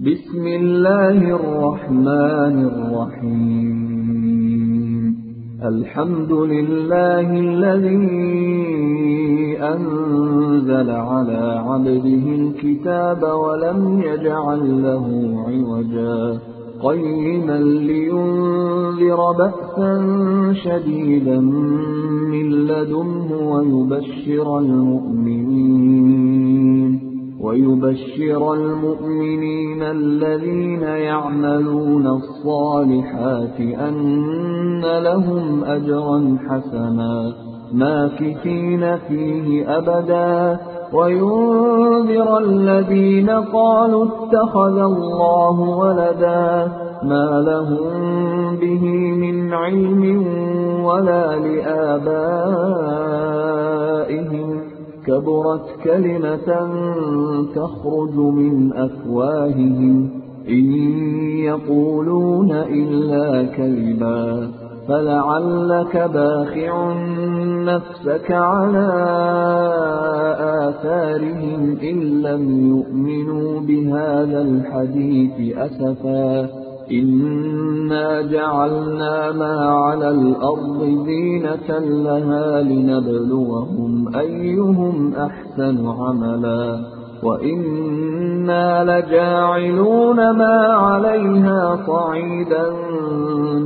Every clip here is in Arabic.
بسم الله الرحمن الرحيم الحمد لله الذي أنزل على عبده الكتاب ولم يجعل له عوجا قيما لينذر بأسا شديدا من لدنه ويبشر المؤمنين الذين يعملون الصالحات أن لهم أجرا حسنا ماكثين فيه أبدا وينذر الذين قالوا اتخذ الله ولدا ما لهم به من علم ولا لآبائهم كبرت كلمة تخرج من أفواههم إن يقولون إلا كذبا فلعلك باخع نفسك على آثارهم إن لم يؤمنوا بهذا الحديث أسفا إنا جعلنا ما على الأرض زينة لها لنبلوهم أيهم أحسن عملا وإنا لجاعلون ما عليها صعيدا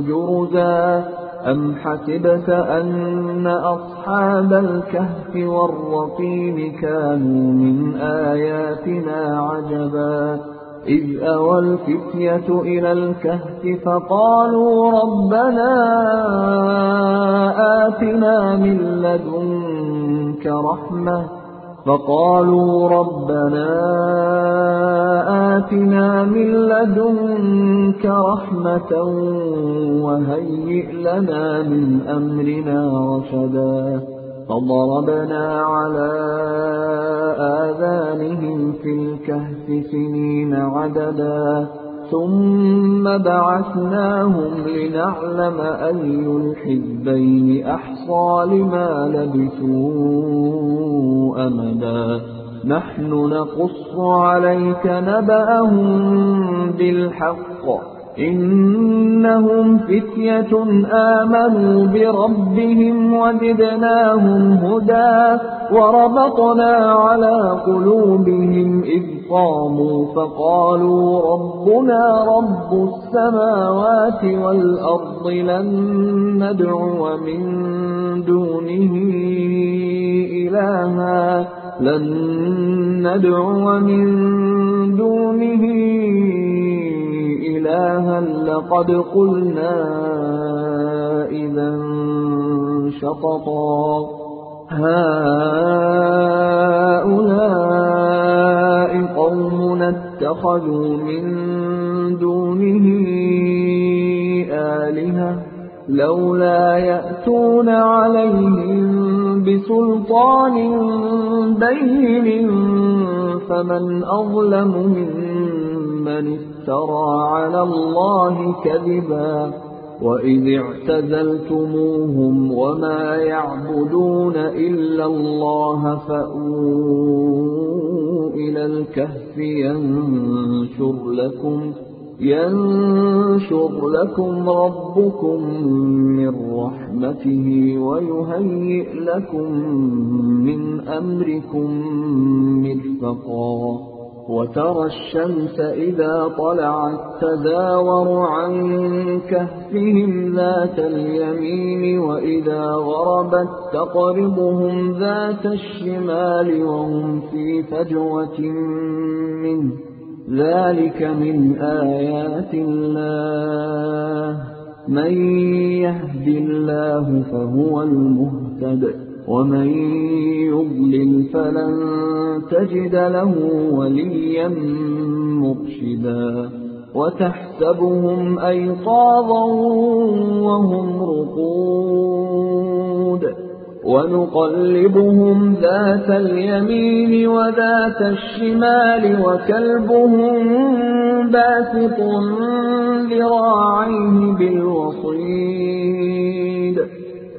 جرزا أم حسبت أن أصحاب الكهف والرقيم كانوا من آياتنا عجبا إذ أوى الفتية إلى الكهف فقالوا ربنا آتنا من لدنك رحمة وهيئ لنا من أمرنا رشدا فضربنا على آذانهم في الكهف سنين عددا ثم بعثناهم لنعلم أي الحزبين أحصى لما لبثوا أمدا نحن نقص عليك نبأهم بالحق إنهم فتية آمنوا بربهم وزدناهم هدى وربطنا على قلوبهم إذ قاموا فقالوا ربنا رب السماوات والأرض لن ندعو من دونه إلها لقد قلنا إذا شططا هؤلاء قومنا اتخذوا من دونه آلهة لولا يأتون عليهم بسلطان بين فمن أظلم ممن افترى على الله كذبا وإذ اعتزلتموهم وما يعبدون إلا الله فأووا إلى الكهف ينشر لكم ربكم من رحمته ويهيئ لكم من أمركم مرفقا وترى الشمس إذا طلعت تزاور عن كهفهم ذات اليمين وإذا غربت تقرضهم ذات الشمال وهم في فجوة منه ذلك من آيات الله من يهد الله فهو المهتد ومن يضلل فلن تجد له وليا مرشدا وتحسبهم أيقاظا وهم رقود ونقلبهم ذات اليمين وذات الشمال وكلبهم باسط ذراعيه بالوصيد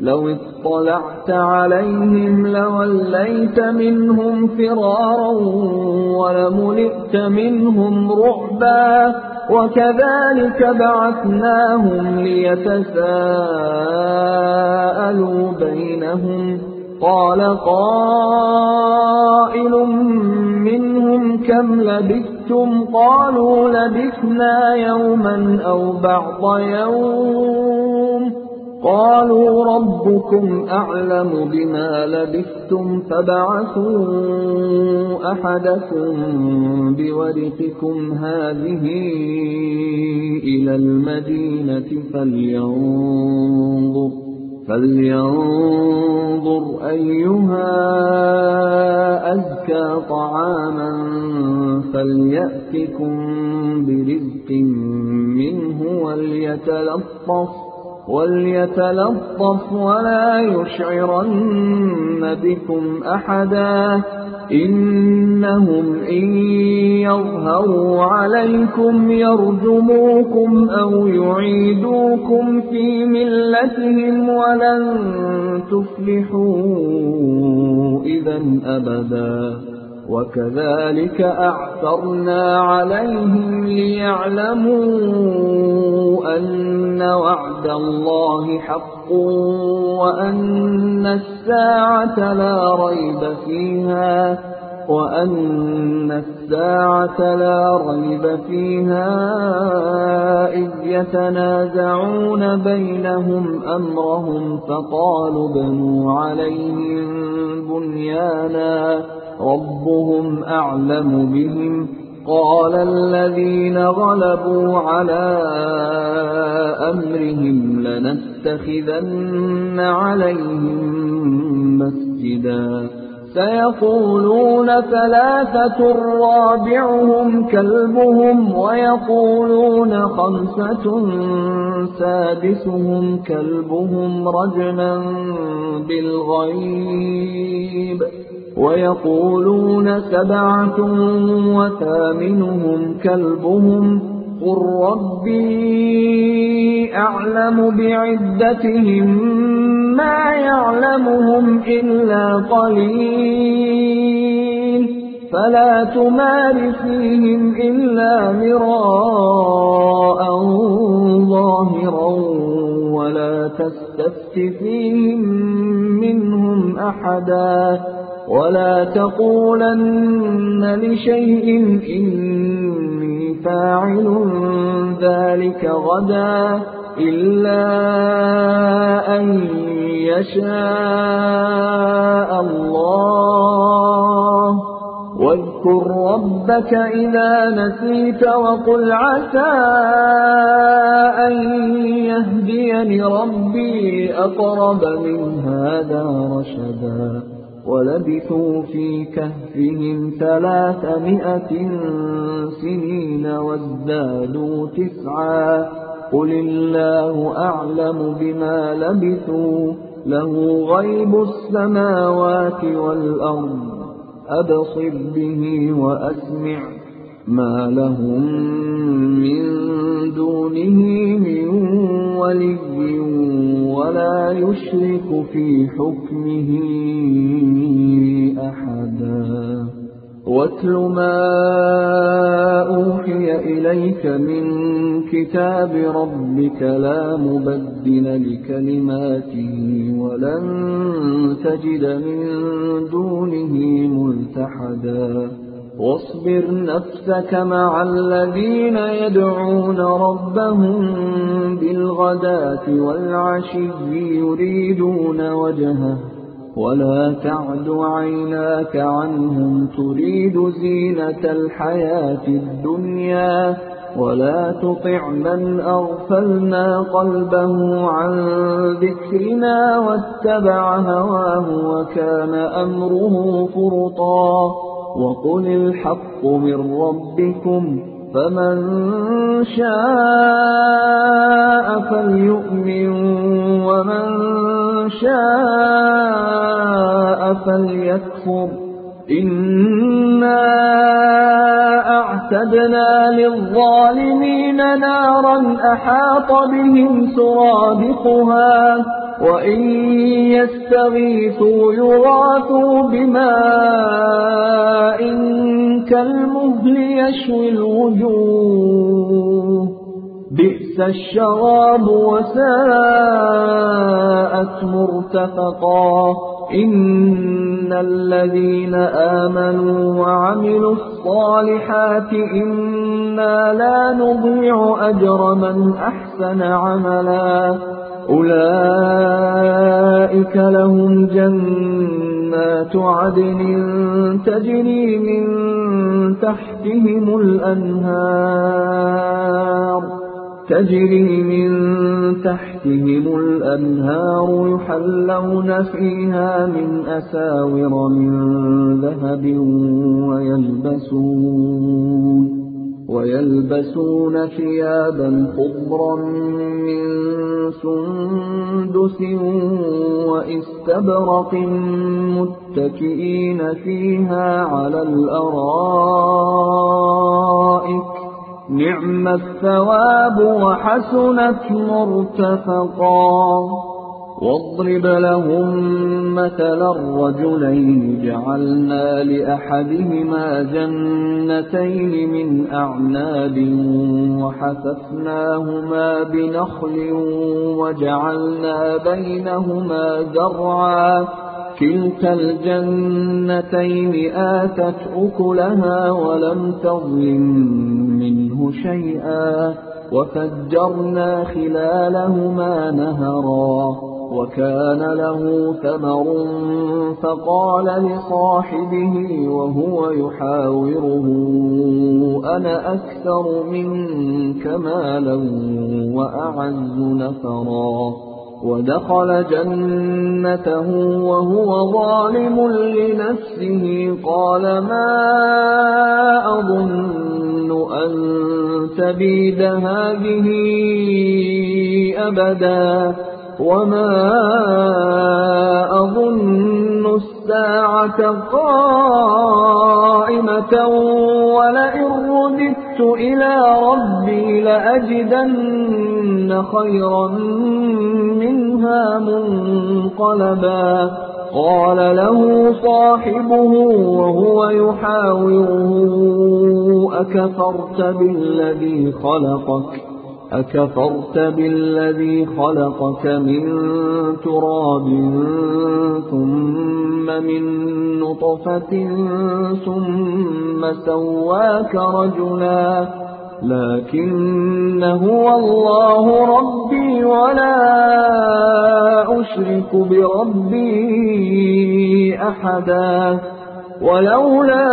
لو اطلعت عليهم لوليت منهم فرارا ولملئت منهم رعبا وكذلك بعثناهم ليتساءلوا بينهم قال قائل منهم كم لبثتم قالوا لبثنا يوما أو بعض يوم قالوا ربكم أعلم بما لبثتم فابعثوا أحدكم بورقكم هذه إلى المدينة فلينظر أيها أزكى طعاما فليأتكم برزق منه وليتلطف ولا يشعرن بكم أحدا إنهم إن يظهروا عليكم يرجموكم أو يعيدوكم في ملتهم ولن تفلحوا إذا أبدا وكذلك أعثرنا عليهم ليعلموا أن وعد الله حق وأن الساعة لا ريب فيها إذ يتنازعون بينهم أمرهم فقالوا بنوا عليهم بنيانا ربهم أعلم بهم قال الذين غلبوا على أمرهم لنتخذن عليهم مسجدا سيقولون ثلاثة رابعهم كلبهم ويقولون خمسة سادسهم كلبهم رجما بالغيب ويقولون سبعة وثامنهم كلبهم قل ربي أعلم بعدتهم ما يعلمهم إلا قليل فلا تمار فيهم إلا مراء ظاهرا ولا تستفت فيهم منهم أحدا ولا تقولن لشيء إني فاعل ذلك غدا إلا أن يشاء الله واذكر ربك إذا نسيت وقل عسى أن يهديني ربي أقرب من هذا رشدا ولبثوا في كهفهم 300 سنين وازدادوا 9 قل الله أعلم بما لبثوا له غيب السماوات والأرض أبصر به وأسمع ما لهم من دونه من ولي ولا يشرك في حكمه أحدا واتل ما أوحي إليك من كتاب ربك لا مبدل لكلماته ولن تجد من دونه ملتحدا واصبر نفسك مع الذين يدعون ربهم بالغداة والعشي يريدون وجهه ولا تعد عيناك عنهم تريد زينة الحياة الدنيا ولا تطع من أغفلنا قلبه عن ذكرنا واتبع هواه وكان أمره فرطا وقل الحق من ربكم فمن شاء فليؤمن ومن شاء فليكفر إنا أعتدنا للظالمين نارا أحاط بهم سرادقها وإن يستغيثوا يغاثوا بماء كالمهل يشوي الوجوه بئس الشراب وساءت مرتفقا إن الذين آمنوا وعملوا الصالحات إنا لا نضيع أجر من أحسن عملا أولئك لهم جنات عدن تجري من تحتهم الأنهار يحلون فيها من أساور من ذهب ويلبسون ثيابا خضرا من سندس واستبرق متكئين فيها على الأرائك نعم الثواب وحسنت مرتفقا واضرب لهم مثلا الرجلين جعلنا لأحدهما جنتين من أعناب وحففناهما بنخل وجعلنا بينهما زرعا كلتا الجنتين آتت أكلها ولم تظلم منه شيئا وفجرنا خلالهما نهرا وكان له ثمر فقال لصاحبه وهو يحاوره أنا أكثر منك مالا وأعز نفرا ودخل جنته وهو ظالم لنفسه قال ما أظن أن تبيد هذه أبدا وما أظن الساعة قائمة ولئن رددت إلى ربي لأجدن خيرا منها منقلبا قال له صاحبه وهو يحاوره أكفرت بالذي خلقك من تراب ثم من نطفة ثم سواك رجلا لكن هو الله ربي ولا أشرك بربي أحدا ولولا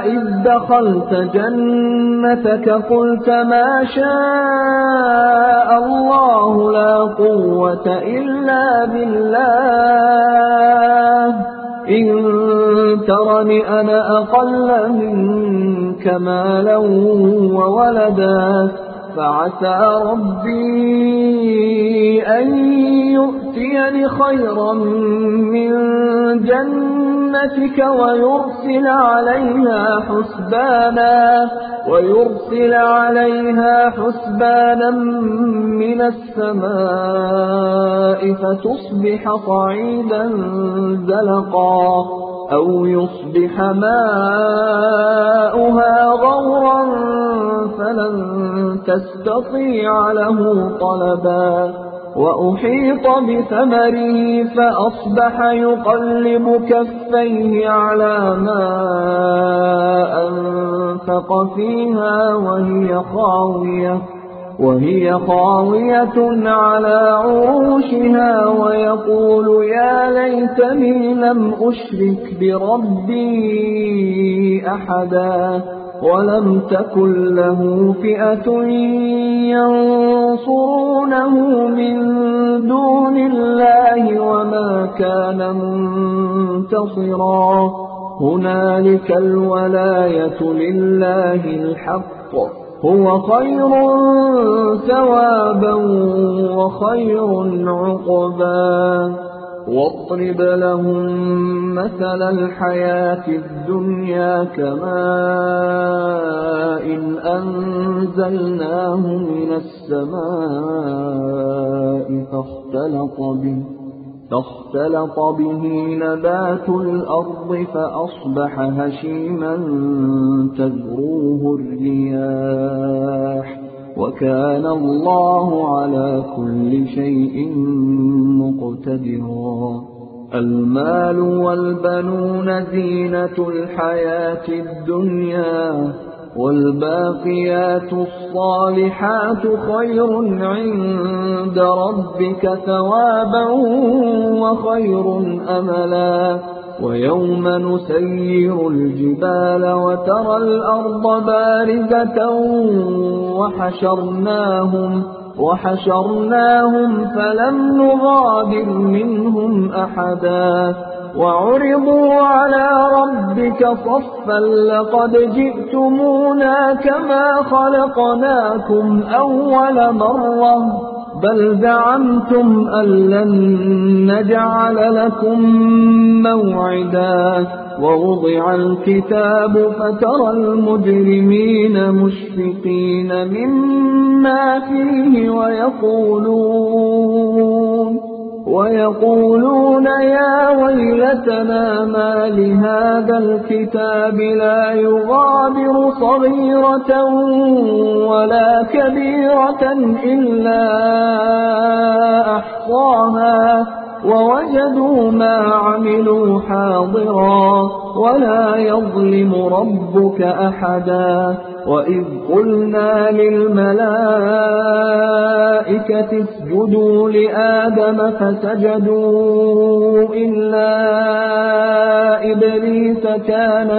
إذ دخلت جنتك قلت ما شاء الله لا قوة إلا بالله إن ترني أنا أقل منك مالا وولدا فعسى ربي أن يؤتيني خيرا من جنتك ويرسل عليها حسبانا من السماء فتصبح صعيدا زلقا أو يصبح ماؤها غورا فلن تستطيع له طلبا وأحيط بثمره فأصبح يقلب كفيه على ما أنفق فيها وهي خاوية على عروشها ويقول يا ليتني لم أشرك بربي أحدا ولم تكن له فئة ينصرونه من دون الله وما كان منتصرا هنالك الولاية لله الحق هو خير ثوابا وخير عقبا واضرب لهم مثل الحياة الدنيا كماء أنزلناه من السماء فاختلط به نبات الأرض فأصبح هشيما تذروه الرياح وكان الله على كل شيء مقتدرا. المال والبنون زينة الحياة الدنيا والباقيات الصالحات خير عند ربك ثوابا وخير أملا. ويوم نسير الجبال وترى الأرض بارزة وحشرناهم فلم نغادر منهم أحدا وعرضوا على ربك صفا لقد جئتمونا كما خلقناكم أول مرة بل زعمتم أن لن نجعل لكم موعدا. ووضع الكتاب فترى المجرمين مشفقين مما فيه ويقولون يا ويلتنا ما لهذا الكتاب لا يغادر صغيرة ولا كبيرة إلا أحصاها ووجدوا ما عملوا حاضرا ولا يظلم ربك أحدا. وإذ قلنا للملائكة اسجدوا لآدم فسجدوا إلا إبليس كان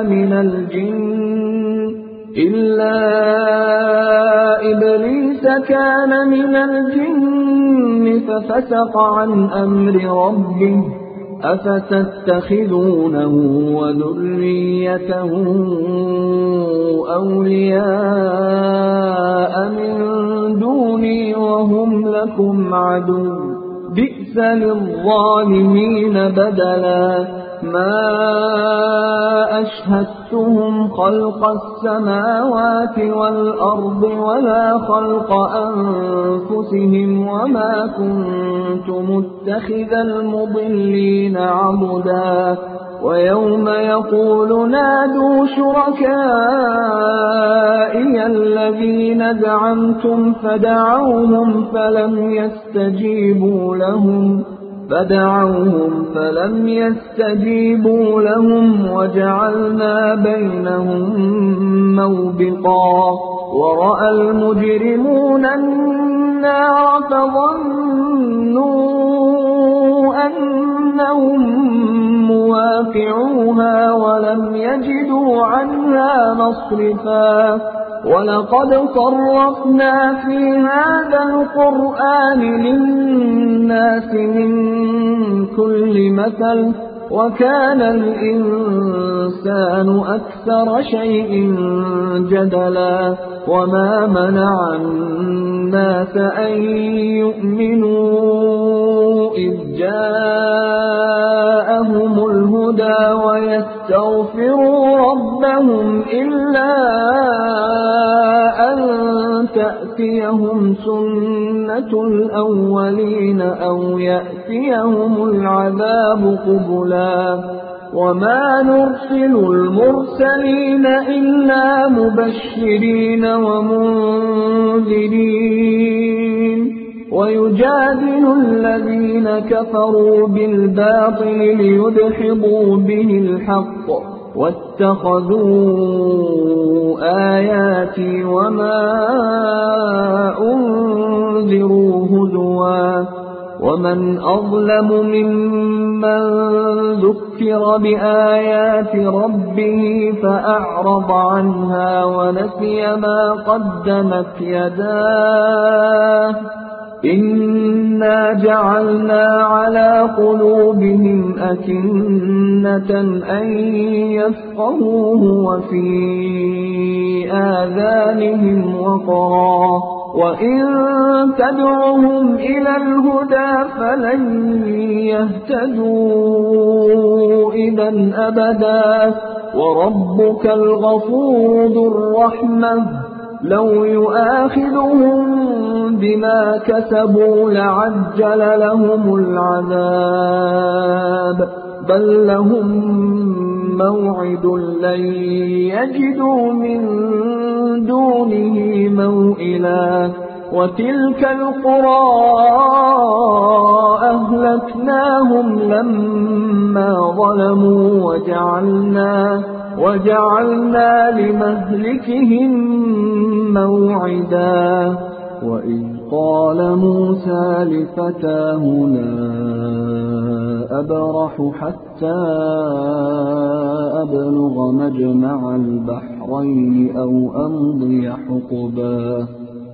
من الجن ففسق عن أمر ربه أفتتخذونه وذريته أولياء من دوني وهم لكم عدو بئس للظالمين بدلا. ما أشهدتهم خلق السماوات والأرض ولا خلق أنفسهم وما كنت متخذ المضلين عضدا. ويوم يقول نادوا شركائي الذين زعمتم فدعوهم فلم يستجيبوا لهم وجعلنا بينهم موبقا. ورأى المجرمون النار فظنوا أنهم مواقعوها ولم يجدوا عنها مصرفا. ولقد صرفنا في هذا القرآن للناس من كل مثل وكان الإنسان أكثر شيء جدلا. وما منع الناس أن يؤمنوا إذ جاءهم الهدى ويستغفروا ربهم إلا أن تأتيهم سنة الأولين أو يأتيهم العذاب قبلا. وما نرسل المرسلين إلا مبشرين ومنذرين ويجادل الذين كفروا بالباطل ليدحضوا به الحق واتخذوا آياتي وما أنذروا هزوا. ومن أظلم ممن ذكر بآيات ربه فأعرض عنها ونسي ما قدمت يداه إنا جعلنا على قلوبهم أكنة أن يفقهوه وفي آذانهم وقرا وإن تدعهم إلى الهدى فلن يهتدوا إذا أبدا وربك الغفور ذو الرحمة لو يؤاخذهم بما كسبوا لعجل لهم العذاب بل لهم موعد لن يجدوا من دونه موئلا وتلك القرى أهلكناهم لما ظلموا وجعلنا لمهلكهم موعدا وإذ قال موسى لفتاه لا أبرح حتى أبلغ مجمع البحرين أو أمضي حقبا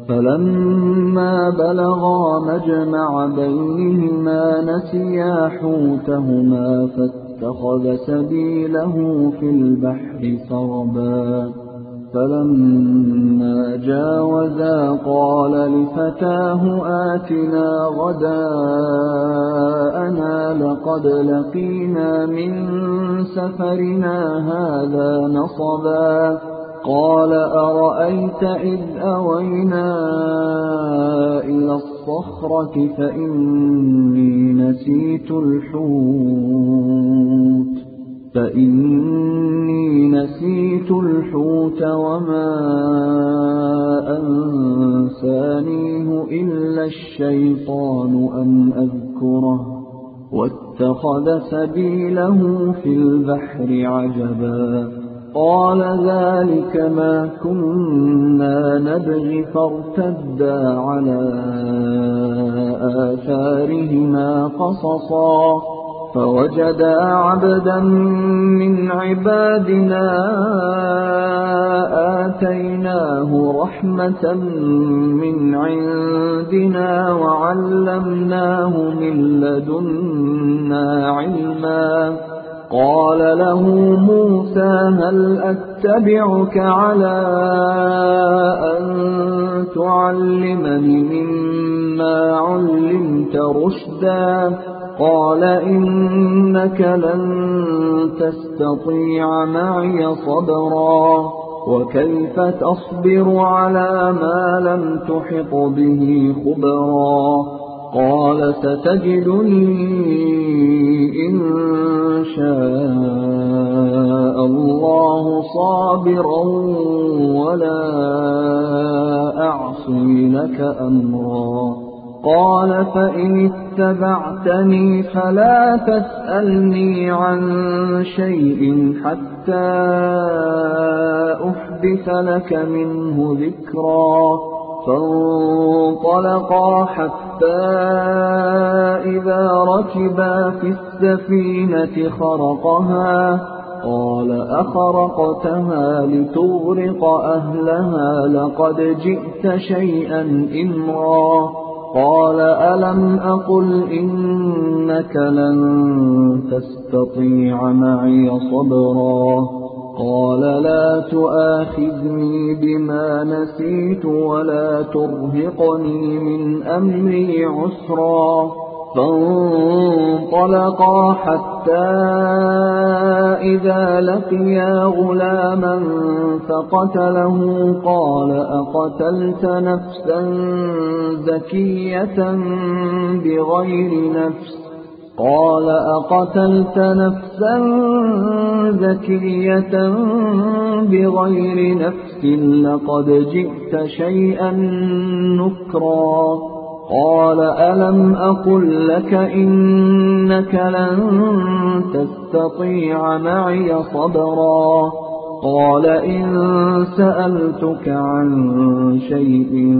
فلما بلغا مجمع بينهما نسيا حوتهما فاتخذ سبيله في البحر سربا فلما جاوزا قال لفتاه آتنا غداءنا لقد لقينا من سفرنا هذا نصبا قال أرأيت إذ أوينا إلى الصخرة فإني نسيت الحوت وما أنسانيه إلا الشيطان أن أذكره واتخذ سبيله في البحر عجبا قال ذلك ما كنا نبغي فارتدا على آثارهما قصصا فوجدا عبدا من عبادنا آتيناه رحمة من عندنا وعلمناه من لدنا علما قال له موسى هل أتبعك على أن تعلمني مما علمت رشدا قال إنك لن تستطيع معي صبرا وكيف تصبر على ما لم تحط به خبرا قال ستجدني إن شاء الله صابرا ولا أعصي لك أمرا قال فإن اتبعتني فلا تسألني عن شيء حتى أحدث لك منه ذكرا فانطلقا حتى إذا ركبا في السفينة خرقها قال أخرقتها لتغرق أهلها لقد جئت شيئا إمرا قال ألم أقل إنك لن تستطيع معي صبرا قال لا تؤاخذني بما نسيت ولا ترهقني من أمري عسرا فانطلقا حتى إذا لقيا غلاما فقتله قال أقتلت نفسا زكية بغير نفس لقد جئت شيئا نكرا قال ألم أقل لك إنك لن تستطيع معي صبرا قال إن سألتك عن شيء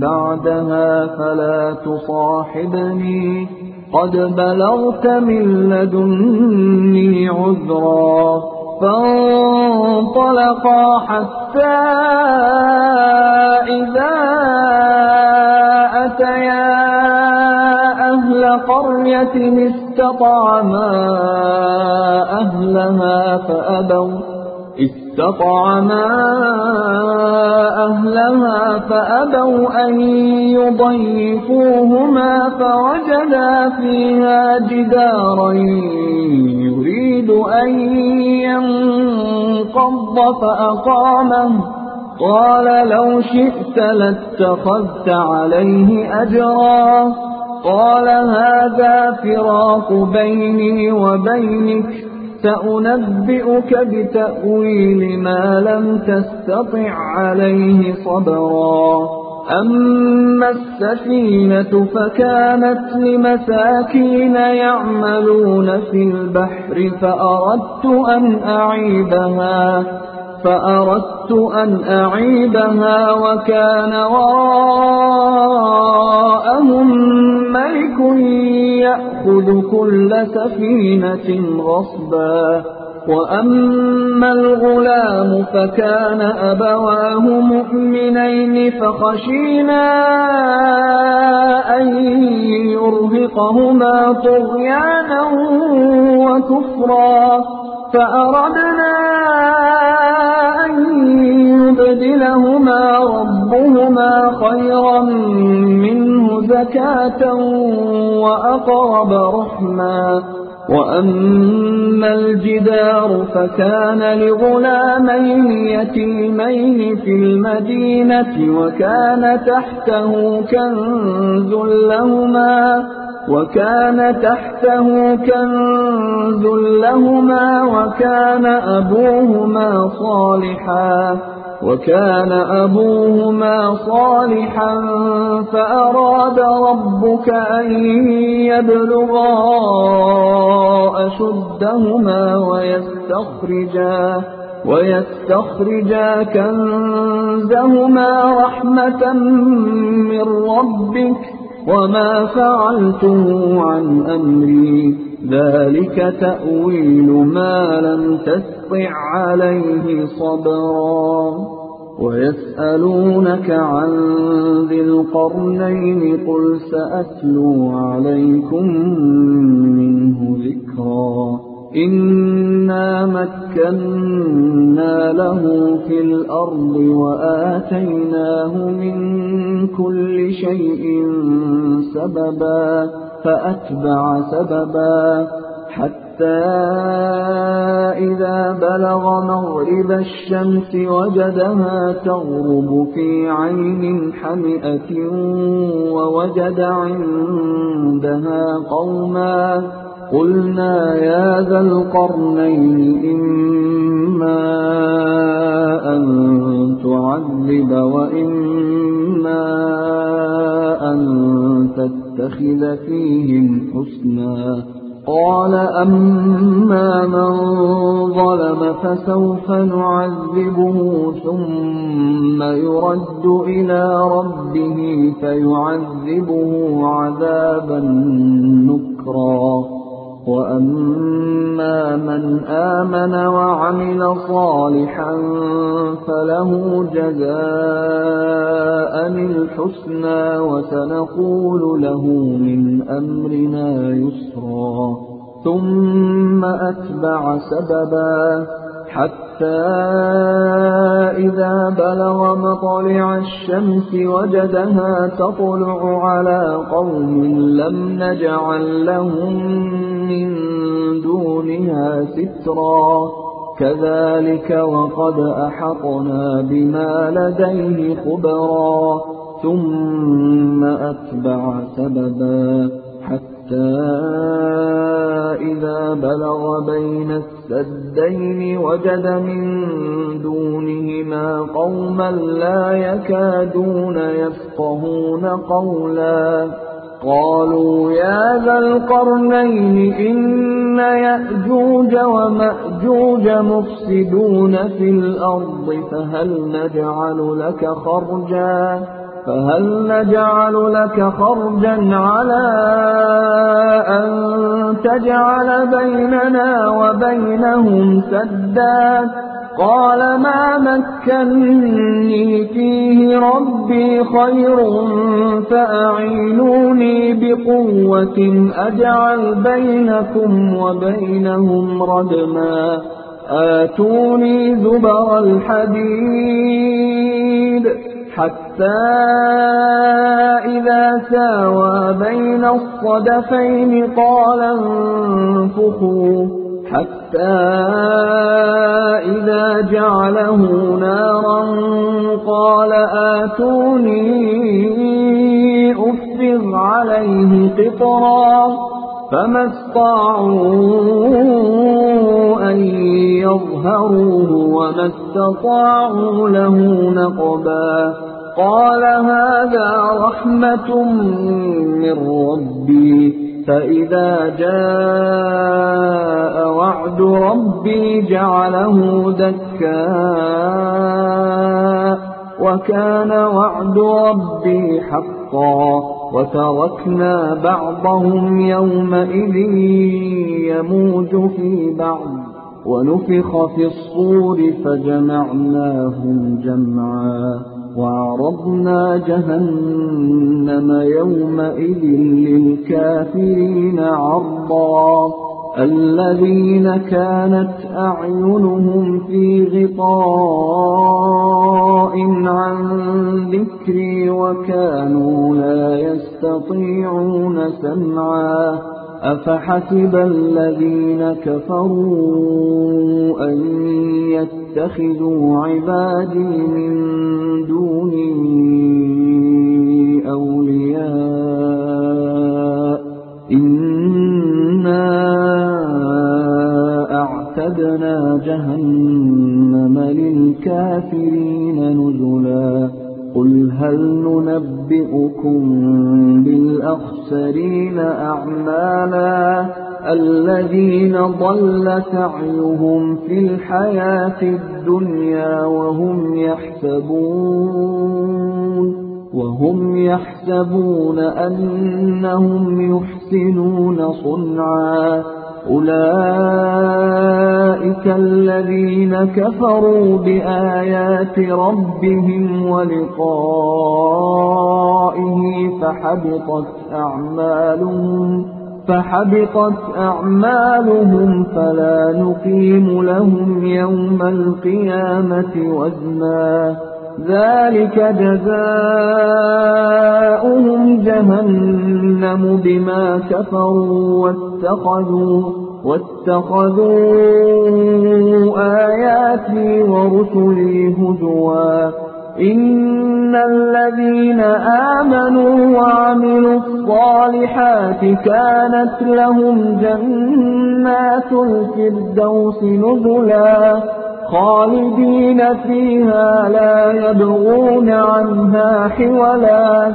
بعدها فلا تصاحبني قد بلغت من لدني عذرا فانطلقا حتى إذا يا أهل قرية استطعما أهلها فأبوا أن يضيفوهما فوجدا فيها جدارا يريد أن ينقض فأقامه قال لو شئت لاتخذت عليه أجرا قال هذا فراق بيني وبينك سأنبئك بتأويل ما لم تستطع عليه صبرا أما السفينة فكانت لمساكين يعملون في البحر فأردت أن أعيبها وكان وراءهم ملك يأخذ كل سفينة غصبا وأما الغلام فكان أبواه مؤمنين فخشينا أن يرهقهما طغيانا وكفرا فأردنا أن يبدلهما ربهما خيرا منه زكاة وأقرب رحما وأما الجدار فكان لغلامين يتيمين في المدينة وكان تحته كنز لهما وكان أبوهما صالحا فأراد ربك أن يبلغا أشدهما ويستخرجا كنزهما رحمة من ربك وما فعلته عن أمري ذلك تأويل ما لم تستطع عليه صبرا ويسألونك عن ذي القرنين قل سأتلو عليكم منه ذكرا إنا مكنا له في الأرض وآتيناه من كل شيء سببا فأتبع سببا حتى إذا بلغ مغرب الشمس وجدها تغرب في عين حمئة ووجد عندها قوما قلنا يا ذا القرنين إما أن تعذب وإما أن تتخذ فيهم حسنا قال أما من ظلم فسوف نعذبه ثم يرد إلى ربه فيعذبه عذابا نكرا وأما من آمن وعمل صالحا فله جزاء الحسنى وسنقول له من أمرنا يسرا ثم أتبع سببا حتى إذا بلغ مطلع الشمس وجدها تطلع على قوم لم نجعل لهم من دونها سترا كذلك وقد أحطنا بما لديه خبرا ثم أتبع سببا حتى إذا بلغ بين السدين وجد من دونهما قوما لا يكادون يفقهون قولا قالوا يا ذا القرنين إن يأجوج ومأجوج مفسدون في الأرض فهل نجعل لك خرجا على أن تجعل بيننا وبينهم سدا قال ما مكنني فيه ربي خير فأعينوني بقوة أجعل بينكم وبينهم ردما آتوني زبر الحديد حتى إذا ساوى بين الصدفين قال انفخوا حتى إذا جعله نارا قال آتوني أفرغ عليه قطرا فما استطاعوا أن يظهروه وما استطاعوا له نقبا قال هذا رحمة من ربي فإذا جاء وعد ربي جعله دكا وكان وعد ربي حقا وتركنا بعضهم يومئذ يموج في بعض ونفخ في الصور فجمعناهم جمعا وعرضنا جهنم يومئذ للكافرين عرضا الذين كانت أعينهم في غطاء عن ذكري وكانوا لا يستطيعون سمعا أفحسب الذين كفروا أن يتخذوا عبادي من دوني أولياء إنا أعتدنا جهنم للكافرين نزلا قل هل ننبئكم بالأخسرين أعمالا الذين ضل سعيهم في الحياة الدنيا وهم يحسبون أنهم يحسنون صنعا أولئك الذين كفروا بآيات ربهم ولقائه فحبطت أعمالهم فلا نقيم لهم يوم القيامة وزنا ذلك جزاؤهم جهنم بما كفروا واتخذوا آياتي ورسلي هزوا إن الذين آمنوا وعملوا الصالحات كانت لهم جنات الفردوس نزلا خالدين فيها لا يبغون عنها حولا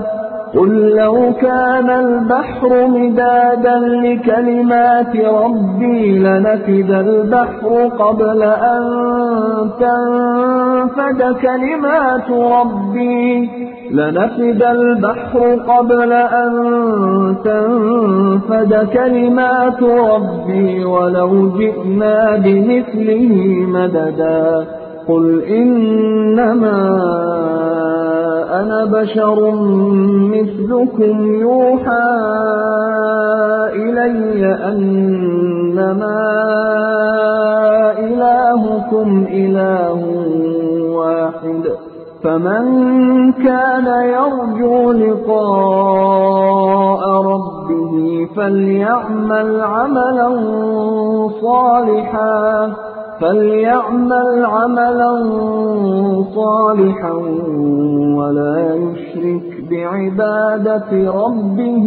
قل لو كان البحر مدادا لكلمات ربي لنفد البحر قبل أن تنفد كلمات ربي ولو جئنا بمثله مددا قل إنما أنا بشر مثلكم يوحى إلي أنما إلهكم إله واحد فمن كان يرجو لقاء ربه فليعمل عملا صالحا ولا يشرك بعبادة ربه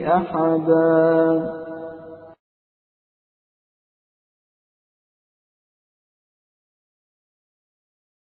أحدا.